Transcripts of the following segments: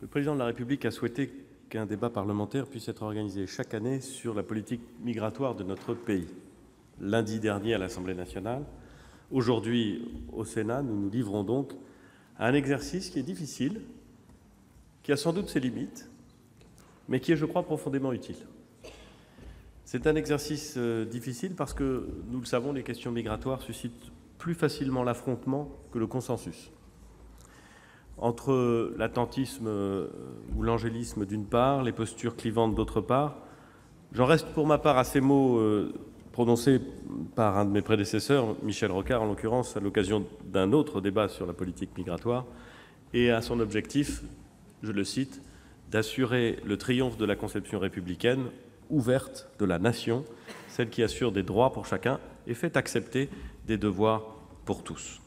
Le président de la République a souhaité qu'un débat parlementaire puisse être organisé chaque année sur la politique migratoire de notre pays. Lundi dernier à l'Assemblée nationale, aujourd'hui au Sénat, nous nous livrons donc à un exercice qui est difficile, qui a sans doute ses limites, mais qui est, je crois, profondément utile. C'est un exercice difficile parce que, nous le savons, les questions migratoires suscitent plus facilement l'affrontement que le consensus. Entre l'attentisme ou l'angélisme d'une part, les postures clivantes d'autre part, j'en reste pour ma part à ces mots prononcés par un de mes prédécesseurs, Michel Rocard en l'occurrence, à l'occasion d'un autre débat sur la politique migratoire, et à son objectif, je le cite, d'assurer le triomphe de la conception républicaine ouverte de la nation, celle qui assure des droits pour chacun et fait accepter des devoirs pour tous.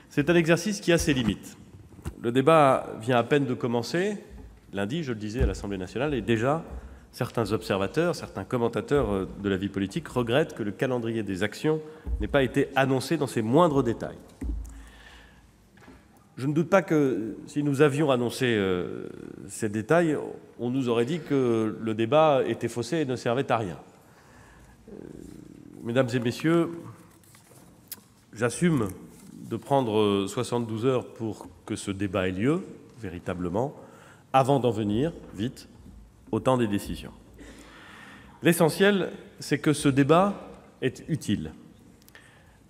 C'est un exercice qui a ses limites. Le débat vient à peine de commencer. Lundi, je le disais, à l'Assemblée nationale, et déjà, certains observateurs, certains commentateurs de la vie politique regrettent que le calendrier des actions n'ait pas été annoncé dans ses moindres détails. Je ne doute pas que si nous avions annoncé ces détails, on nous aurait dit que le débat était faussé et ne servait à rien. Mesdames et messieurs, j'assume de prendre 72 heures pour que ce débat ait lieu, véritablement, avant d'en venir, vite, au temps des décisions. L'essentiel, c'est que ce débat est utile,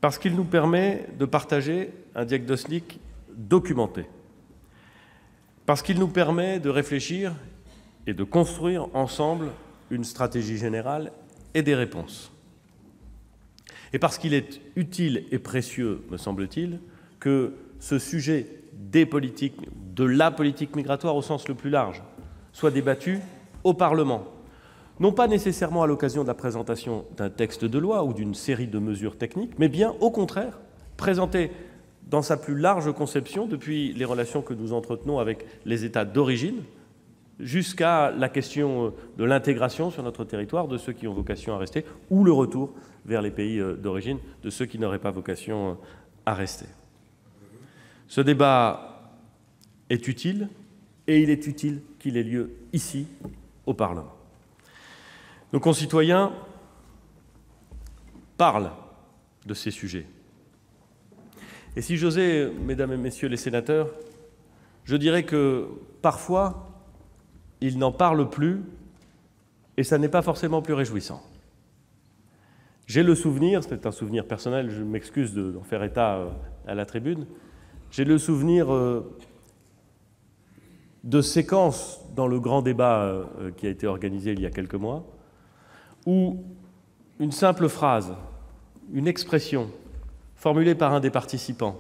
parce qu'il nous permet de partager un diagnostic documenté, parce qu'il nous permet de réfléchir et de construire ensemble une stratégie générale et des réponses. Et parce qu'il est utile et précieux, me semble-t-il, que ce sujet des politiques, de la politique migratoire au sens le plus large, soit débattu au Parlement. Non pas nécessairement à l'occasion de la présentation d'un texte de loi ou d'une série de mesures techniques, mais bien au contraire, présenté dans sa plus large conception, depuis les relations que nous entretenons avec les États d'origine, jusqu'à la question de l'intégration sur notre territoire de ceux qui ont vocation à rester, ou le retour vers les pays d'origine de ceux qui n'auraient pas vocation à rester. Ce débat est utile, et il est utile qu'il ait lieu ici, au Parlement. Nos concitoyens parlent de ces sujets. Et si j'osais, mesdames et messieurs les sénateurs, je dirais que parfois, ils n'en parlent plus, et ça n'est pas forcément plus réjouissant. J'ai le souvenir, c'est un souvenir personnel, je m'excuse d'en faire état à la tribune, j'ai le souvenir de séquences dans le grand débat qui a été organisé il y a quelques mois, où une simple phrase, une expression formulée par un des participants,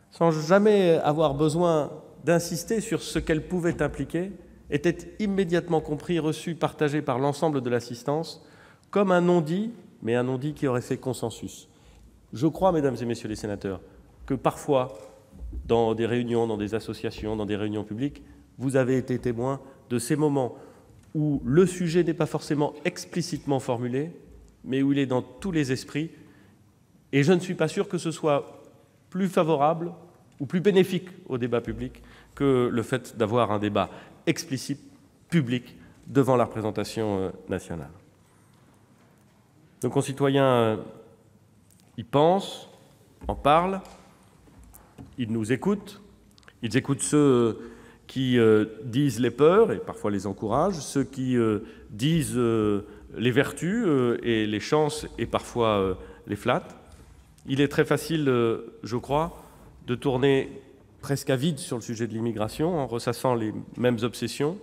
sans jamais avoir besoin d'insister sur ce qu'elle pouvait impliquer, était immédiatement compris, reçu, partagé par l'ensemble de l'assistance comme un non-dit, mais un non-dit qui aurait fait consensus. Je crois, mesdames et messieurs les sénateurs, que parfois, dans des réunions, dans des associations, dans des réunions publiques, vous avez été témoin de ces moments où le sujet n'est pas forcément explicitement formulé, mais où il est dans tous les esprits, et je ne suis pas sûr que ce soit plus favorable ou plus bénéfique au débat public que le fait d'avoir un débat explicite, public, devant la représentation nationale. Nos concitoyens y pensent, en parlent, ils nous écoutent, ils écoutent ceux qui disent les peurs et parfois les encouragent, ceux qui disent les vertus et les chances et parfois les flattent. Il est très facile, je crois, de tourner presque à vide sur le sujet de l'immigration en ressassant les mêmes obsessions,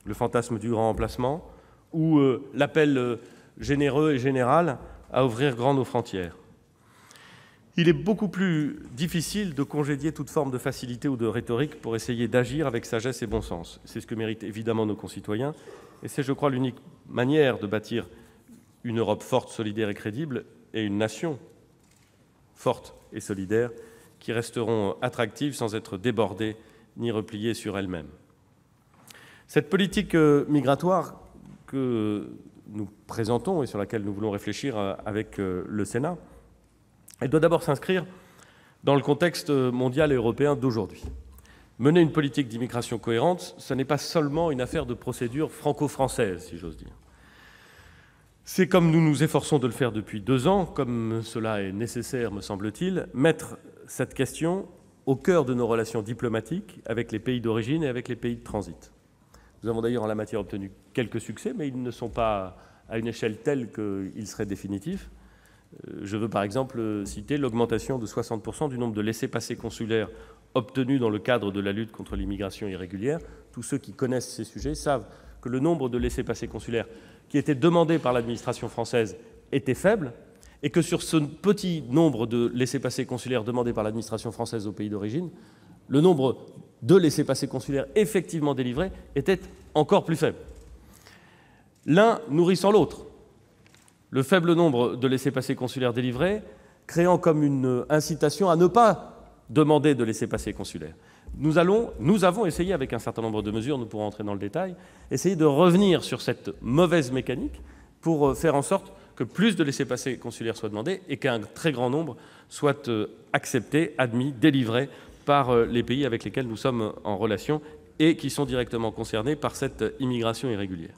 le fantasme du grand emplacement ou l'appel généreux et général à ouvrir grand nos frontières. Il est beaucoup plus difficile de congédier toute forme de facilité ou de rhétorique pour essayer d'agir avec sagesse et bon sens. C'est ce que méritent évidemment nos concitoyens, et c'est, je crois, l'unique manière de bâtir une Europe forte, solidaire et crédible, et une nation forte et solidaire qui resteront attractives sans être débordées ni repliées sur elles-mêmes. Cette politique migratoire que nous présentons et sur laquelle nous voulons réfléchir avec le Sénat, elle doit d'abord s'inscrire dans le contexte mondial et européen d'aujourd'hui. Mener une politique d'immigration cohérente, ce n'est pas seulement une affaire de procédure franco-française, si j'ose dire. C'est, comme nous nous efforçons de le faire depuis 2 ans, comme cela est nécessaire, me semble-t-il, mettre cette question au cœur de nos relations diplomatiques avec les pays d'origine et avec les pays de transit. Nous avons d'ailleurs en la matière obtenu quelques succès, mais ils ne sont pas à une échelle telle qu'ils seraient définitifs. Je veux par exemple citer l'augmentation de 60% du nombre de laissez-passer consulaires obtenus dans le cadre de la lutte contre l'immigration irrégulière. Tous ceux qui connaissent ces sujets savent que le nombre de laissez-passer consulaires qui étaient demandés par l'administration française était faible, et que sur ce petit nombre de laissez-passer consulaires demandés par l'administration française aux pays d'origine, le nombre de laissez-passer consulaires effectivement délivrés était encore plus faible. L'un nourrissant l'autre. Le faible nombre de laissez-passer consulaires délivrés créant comme une incitation à ne pas demander de laissez-passer consulaires. Nous avons essayé, avec un certain nombre de mesures, nous pourrons entrer dans le détail, essayer de revenir sur cette mauvaise mécanique pour faire en sorte que plus de laissez-passer consulaires soient demandés et qu'un très grand nombre soient acceptés, admis, délivrés par les pays avec lesquels nous sommes en relation et qui sont directement concernés par cette immigration irrégulière.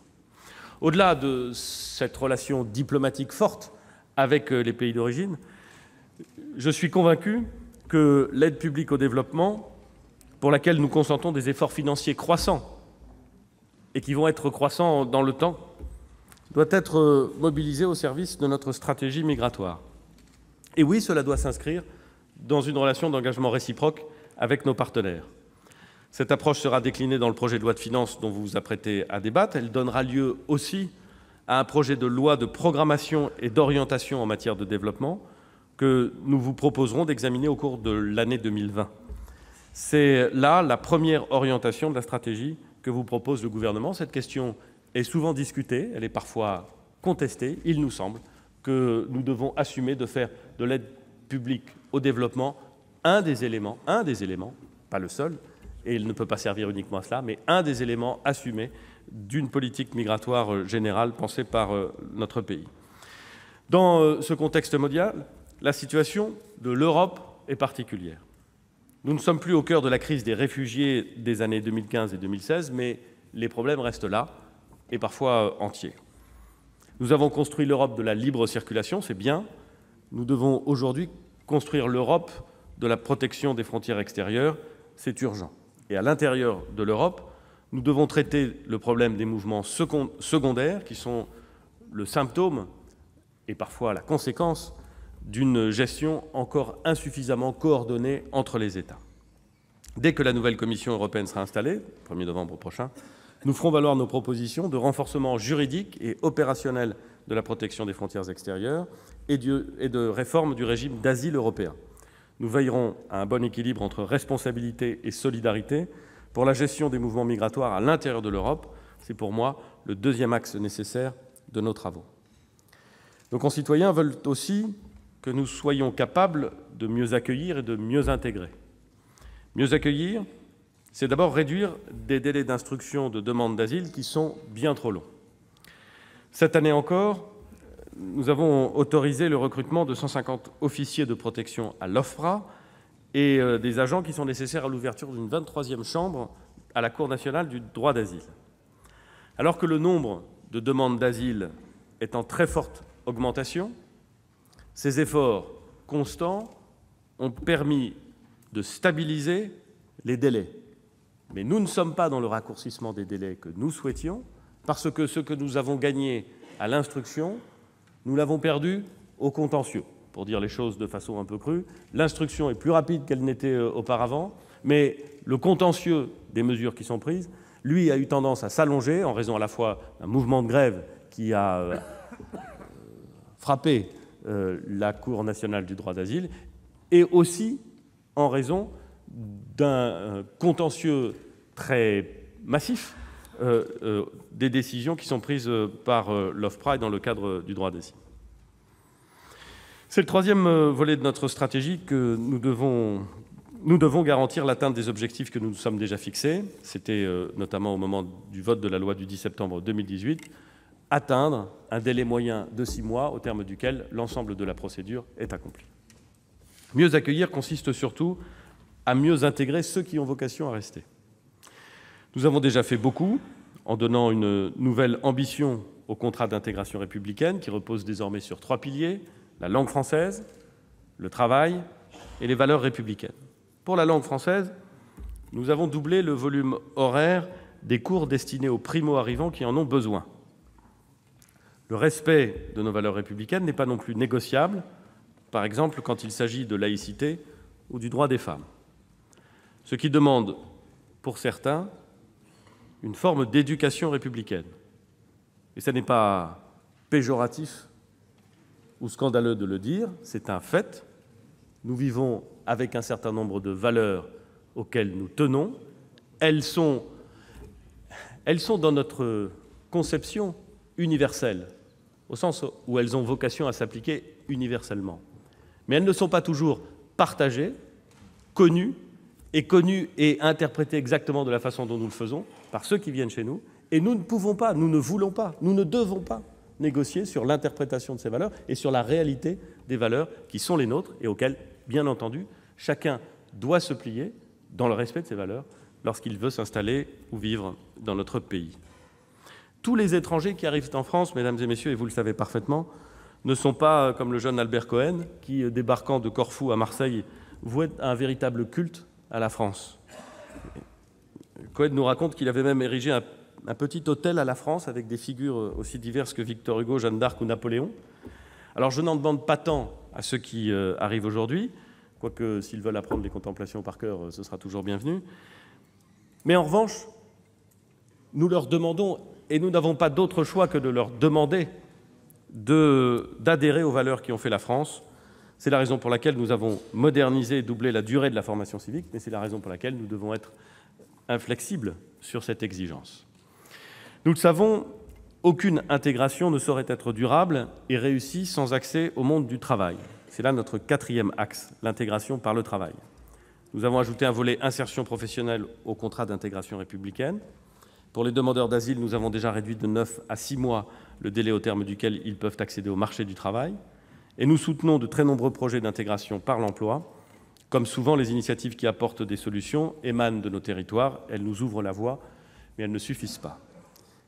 Au-delà de cette relation diplomatique forte avec les pays d'origine, je suis convaincu que l'aide publique au développement, pour laquelle nous consentons des efforts financiers croissants et qui vont être croissants dans le temps, doit être mobilisée au service de notre stratégie migratoire. Et oui, cela doit s'inscrire dans une relation d'engagement réciproque avec nos partenaires. Cette approche sera déclinée dans le projet de loi de finances dont vous vous apprêtez à débattre. Elle donnera lieu aussi à un projet de loi de programmation et d'orientation en matière de développement que nous vous proposerons d'examiner au cours de l'année 2020. C'est là la première orientation de la stratégie que vous propose le gouvernement. Cette question est souvent discutée, elle est parfois contestée. Il nous semble que nous devons assumer de faire de l'aide publique au développement un des éléments, pas le seul, et il ne peut pas servir uniquement à cela, mais un des éléments assumés d'une politique migratoire générale pensée par notre pays. Dans ce contexte mondial, la situation de l'Europe est particulière. Nous ne sommes plus au cœur de la crise des réfugiés des années 2015 et 2016, mais les problèmes restent là, et parfois entiers. Nous avons construit l'Europe de la libre circulation, c'est bien. Nous devons aujourd'hui construire l'Europe de la protection des frontières extérieures, c'est urgent. Et à l'intérieur de l'Europe, nous devons traiter le problème des mouvements secondaires, qui sont le symptôme et parfois la conséquence d'une gestion encore insuffisamment coordonnée entre les États. Dès que la nouvelle Commission européenne sera installée, 1er novembre prochain, nous ferons valoir nos propositions de renforcement juridique et opérationnel de la protection des frontières extérieures et de réforme du régime d'asile européen. Nous veillerons à un bon équilibre entre responsabilité et solidarité pour la gestion des mouvements migratoires à l'intérieur de l'Europe. C'est pour moi le deuxième axe nécessaire de nos travaux. Nos concitoyens veulent aussi que nous soyons capables de mieux accueillir et de mieux intégrer. Mieux accueillir, c'est d'abord réduire des délais d'instruction de demande d'asile qui sont bien trop longs. Cette année encore, nous avons autorisé le recrutement de 150 officiers de protection à l'OFPRA et des agents qui sont nécessaires à l'ouverture d'une 23e chambre à la Cour nationale du droit d'asile. Alors que le nombre de demandes d'asile est en très forte augmentation, ces efforts constants ont permis de stabiliser les délais. Mais nous ne sommes pas dans le raccourcissement des délais que nous souhaitions, parce que ce que nous avons gagné à l'instruction, nous l'avons perdu au contentieux. Pour dire les choses de façon un peu crue, l'instruction est plus rapide qu'elle n'était auparavant, mais le contentieux des mesures qui sont prises, lui, a eu tendance à s'allonger en raison à la fois d'un mouvement de grève qui a frappé la Cour nationale du droit d'asile et aussi en raison d'un contentieux très massif des décisions qui sont prises par l'OFPRA et dans le cadre du droit d'asile. C'est le troisième volet de notre stratégie que nous devons garantir l'atteinte des objectifs que nous nous sommes déjà fixés. C'était notamment au moment du vote de la loi du 10 septembre 2018, atteindre un délai moyen de 6 mois au terme duquel l'ensemble de la procédure est accompli. Mieux accueillir consiste surtout à mieux intégrer ceux qui ont vocation à rester. Nous avons déjà fait beaucoup en donnant une nouvelle ambition au contrat d'intégration républicaine qui repose désormais sur 3 piliers, la langue française, le travail et les valeurs républicaines. Pour la langue française, nous avons doublé le volume horaire des cours destinés aux primo-arrivants qui en ont besoin. Le respect de nos valeurs républicaines n'est pas non plus négociable, par exemple quand il s'agit de laïcité ou du droit des femmes. Ce qui demande, pour certains, une forme d'éducation républicaine. Et ce n'est pas péjoratif ou scandaleux de le dire, c'est un fait. Nous vivons avec un certain nombre de valeurs auxquelles nous tenons. Elles sont dans notre conception universelle, au sens où elles ont vocation à s'appliquer universellement. Mais elles ne sont pas toujours partagées, connues et interprétées exactement de la façon dont nous le faisons par ceux qui viennent chez nous. Et nous ne pouvons pas, nous ne voulons pas, nous ne devons pas négocier sur l'interprétation de ces valeurs et sur la réalité des valeurs qui sont les nôtres et auxquelles, bien entendu, chacun doit se plier dans le respect de ces valeurs lorsqu'il veut s'installer ou vivre dans notre pays. Tous les étrangers qui arrivent en France, mesdames et messieurs, et vous le savez parfaitement, ne sont pas comme le jeune Albert Cohen qui, débarquant de Corfou à Marseille, vouait un véritable culte à la France. Cohen nous raconte qu'il avait même érigé un petit hôtel à la France avec des figures aussi diverses que Victor Hugo, Jeanne d'Arc ou Napoléon. Alors je n'en demande pas tant à ceux qui arrivent aujourd'hui, quoique s'ils veulent apprendre les contemplations par cœur, ce sera toujours bienvenu. Mais en revanche, nous leur demandons, et nous n'avons pas d'autre choix que de leur demander d'adhérer aux valeurs qui ont fait la France. C'est la raison pour laquelle nous avons modernisé et doublé la durée de la formation civique, mais c'est la raison pour laquelle nous devons être inflexibles sur cette exigence. Nous le savons, aucune intégration ne saurait être durable et réussie sans accès au monde du travail. C'est là notre 4e axe, l'intégration par le travail. Nous avons ajouté un volet insertion professionnelle au contrat d'intégration républicaine. Pour les demandeurs d'asile, nous avons déjà réduit de 9 à 6 mois le délai au terme duquel ils peuvent accéder au marché du travail. Et nous soutenons de très nombreux projets d'intégration par l'emploi. Comme souvent, les initiatives qui apportent des solutions émanent de nos territoires. Elles nous ouvrent la voie, mais elles ne suffisent pas.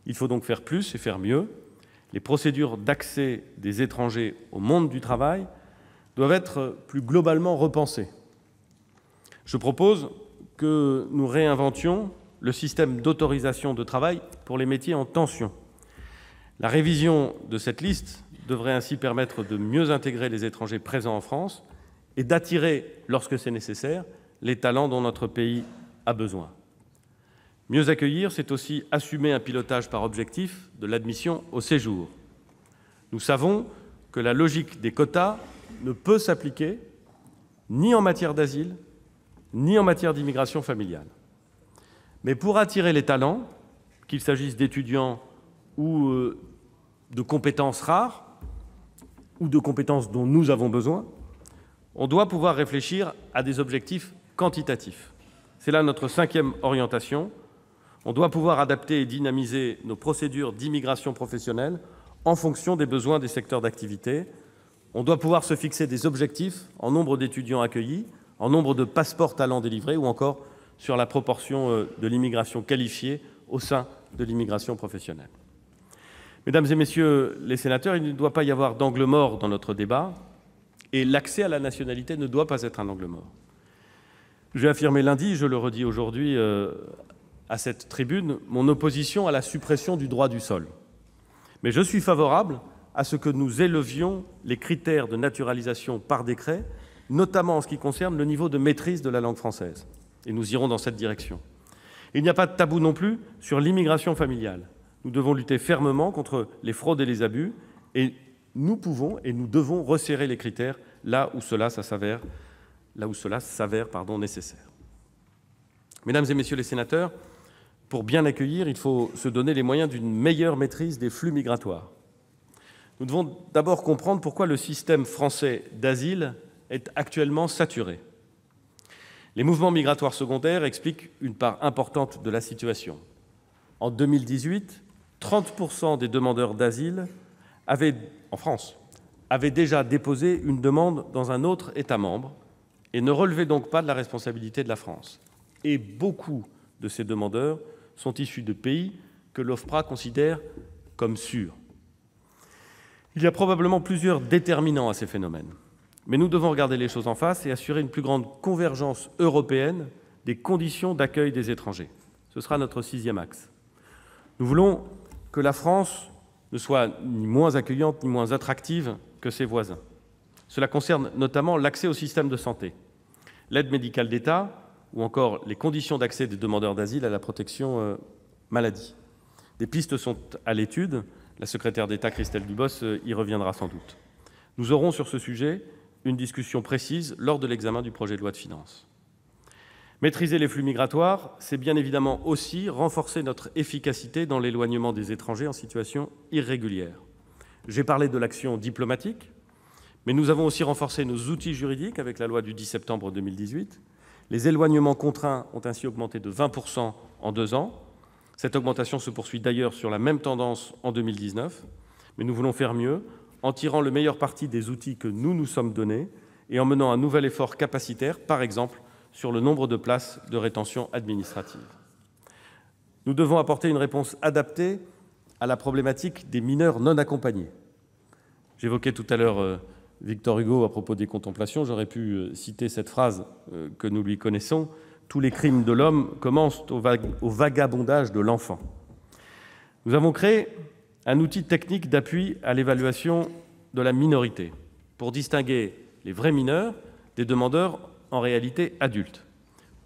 Il faut donc faire plus et faire mieux. Les procédures d'accès des étrangers au monde du travail doivent être plus globalement repensées. Je propose que nous réinventions le système d'autorisation de travail pour les métiers en tension. La révision de cette liste devrait ainsi permettre de mieux intégrer les étrangers présents en France et d'attirer, lorsque c'est nécessaire, les talents dont notre pays a besoin. Mieux accueillir, c'est aussi assumer un pilotage par objectif de l'admission au séjour. Nous savons que la logique des quotas ne peut s'appliquer ni en matière d'asile, ni en matière d'immigration familiale. Mais pour attirer les talents, qu'il s'agisse d'étudiants ou de compétences rares, ou de compétences dont nous avons besoin, on doit pouvoir réfléchir à des objectifs quantitatifs. C'est là notre 5e orientation. On doit pouvoir adapter et dynamiser nos procédures d'immigration professionnelle en fonction des besoins des secteurs d'activité. On doit pouvoir se fixer des objectifs en nombre d'étudiants accueillis, en nombre de passeports talents délivrés ou encore sur la proportion de l'immigration qualifiée au sein de l'immigration professionnelle. Mesdames et messieurs les sénateurs, il ne doit pas y avoir d'angle mort dans notre débat et l'accès à la nationalité ne doit pas être un angle mort. J'ai affirmé lundi, je le redis aujourd'hui à cette tribune, mon opposition à la suppression du droit du sol. Mais je suis favorable à ce que nous élevions les critères de naturalisation par décret, notamment en ce qui concerne le niveau de maîtrise de la langue française. Et nous irons dans cette direction. Il n'y a pas de tabou non plus sur l'immigration familiale. Nous devons lutter fermement contre les fraudes et les abus, et nous pouvons et nous devons resserrer les critères là où cela s'avère nécessaire. Mesdames et messieurs les sénateurs, pour bien accueillir, il faut se donner les moyens d'une meilleure maîtrise des flux migratoires. Nous devons d'abord comprendre pourquoi le système français d'asile est actuellement saturé. Les mouvements migratoires secondaires expliquent une part importante de la situation. En 2018, 30% des demandeurs d'asile en France avaient déjà déposé une demande dans un autre État membre et ne relevait donc pas de la responsabilité de la France. Et beaucoup de ces demandeurs sont issus de pays que l'OFPRA considère comme sûrs. Il y a probablement plusieurs déterminants à ces phénomènes, mais nous devons regarder les choses en face et assurer une plus grande convergence européenne des conditions d'accueil des étrangers. Ce sera notre 6e axe. Nous voulons que la France ne soit ni moins accueillante ni moins attractive que ses voisins. Cela concerne notamment l'accès au système de santé, l'aide médicale d'État ou encore les conditions d'accès des demandeurs d'asile à la protection maladie. Des pistes sont à l'étude. La secrétaire d'État Christelle Dubos y reviendra sans doute. Nous aurons sur ce sujet une discussion précise lors de l'examen du projet de loi de finances. Maîtriser les flux migratoires, c'est bien évidemment aussi renforcer notre efficacité dans l'éloignement des étrangers en situation irrégulière. J'ai parlé de l'action diplomatique, mais nous avons aussi renforcé nos outils juridiques avec la loi du 10 septembre 2018. Les éloignements contraints ont ainsi augmenté de 20% en 2 ans. Cette augmentation se poursuit d'ailleurs sur la même tendance en 2019, mais nous voulons faire mieux en tirant le meilleur parti des outils que nous nous sommes donnés et en menant un nouvel effort capacitaire, par exemple sur le nombre de places de rétention administrative. Nous devons apporter une réponse adaptée à la problématique des mineurs non accompagnés. J'évoquais tout à l'heure Victor Hugo à propos des contemplations. J'aurais pu citer cette phrase que nous lui connaissons: « Tous les crimes de l'homme commencent au vagabondage de l'enfant ». Nous avons créé un outil technique d'appui à l'évaluation de la minorité pour distinguer les vrais mineurs des demandeurs en réalité adultes,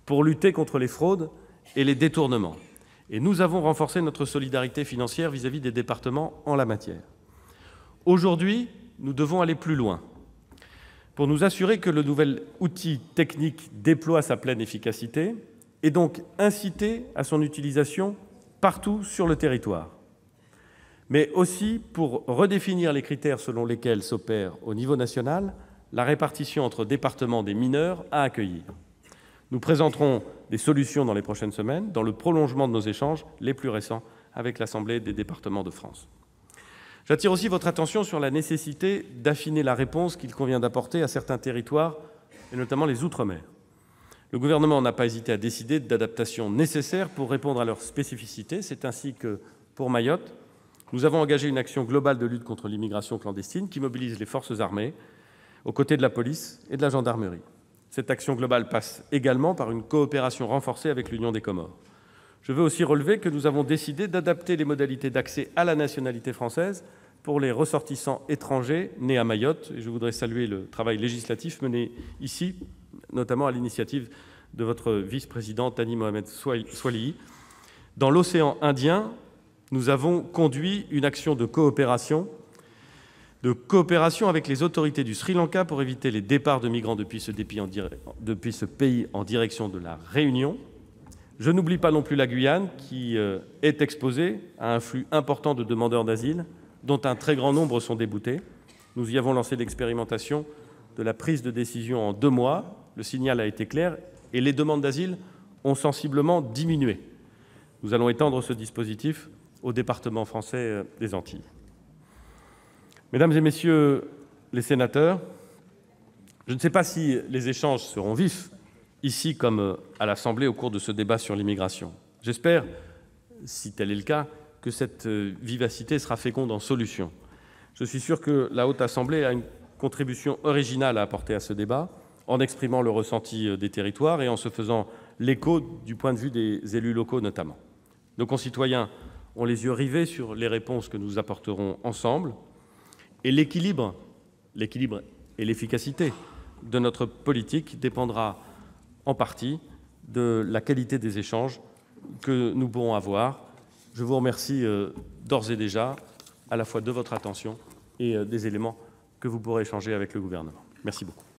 pour lutter contre les fraudes et les détournements. Et nous avons renforcé notre solidarité financière vis-à-vis des départements en la matière. Aujourd'hui, nous devons aller plus loin pour nous assurer que le nouvel outil technique déploie sa pleine efficacité et donc inciter à son utilisation partout sur le territoire, mais aussi pour redéfinir les critères selon lesquels s'opère au niveau national la répartition entre départements des mineurs à accueillir. Nous présenterons des solutions dans les prochaines semaines, dans le prolongement de nos échanges les plus récents avec l'Assemblée des départements de France. J'attire aussi votre attention sur la nécessité d'affiner la réponse qu'il convient d'apporter à certains territoires, et notamment les outre-mer. Le gouvernement n'a pas hésité à décider d'adaptations nécessaires pour répondre à leurs spécificités. C'est ainsi que, pour Mayotte, nous avons engagé une action globale de lutte contre l'immigration clandestine qui mobilise les forces armées, aux côtés de la police et de la gendarmerie. Cette action globale passe également par une coopération renforcée avec l'Union des Comores. Je veux aussi relever que nous avons décidé d'adapter les modalités d'accès à la nationalité française pour les ressortissants étrangers nés à Mayotte. Et je voudrais saluer le travail législatif mené ici, notamment à l'initiative de votre vice-présidente Thani Mohamed Soilihi. Dans l'océan Indien, nous avons conduit une action de coopération avec les autorités du Sri Lanka pour éviter les départs de migrants depuis ce pays en direction de la Réunion. Je n'oublie pas non plus la Guyane, qui est exposée à un flux important de demandeurs d'asile, dont un très grand nombre sont déboutés. Nous y avons lancé l'expérimentation de la prise de décision en 2 mois. Le signal a été clair et les demandes d'asile ont sensiblement diminué. Nous allons étendre ce dispositif au département français des Antilles. Mesdames et messieurs les sénateurs, je ne sais pas si les échanges seront vifs, ici comme à l'Assemblée, au cours de ce débat sur l'immigration. J'espère, si tel est le cas, que cette vivacité sera féconde en solutions. Je suis sûr que la Haute Assemblée a une contribution originale à apporter à ce débat, en exprimant le ressenti des territoires et en se faisant l'écho du point de vue des élus locaux notamment. Nos concitoyens ont les yeux rivés sur les réponses que nous apporterons ensemble, et l'équilibre et l'efficacité de notre politique dépendra en partie de la qualité des échanges que nous pourrons avoir. Je vous remercie d'ores et déjà à la fois de votre attention et des éléments que vous pourrez échanger avec le gouvernement. Merci beaucoup.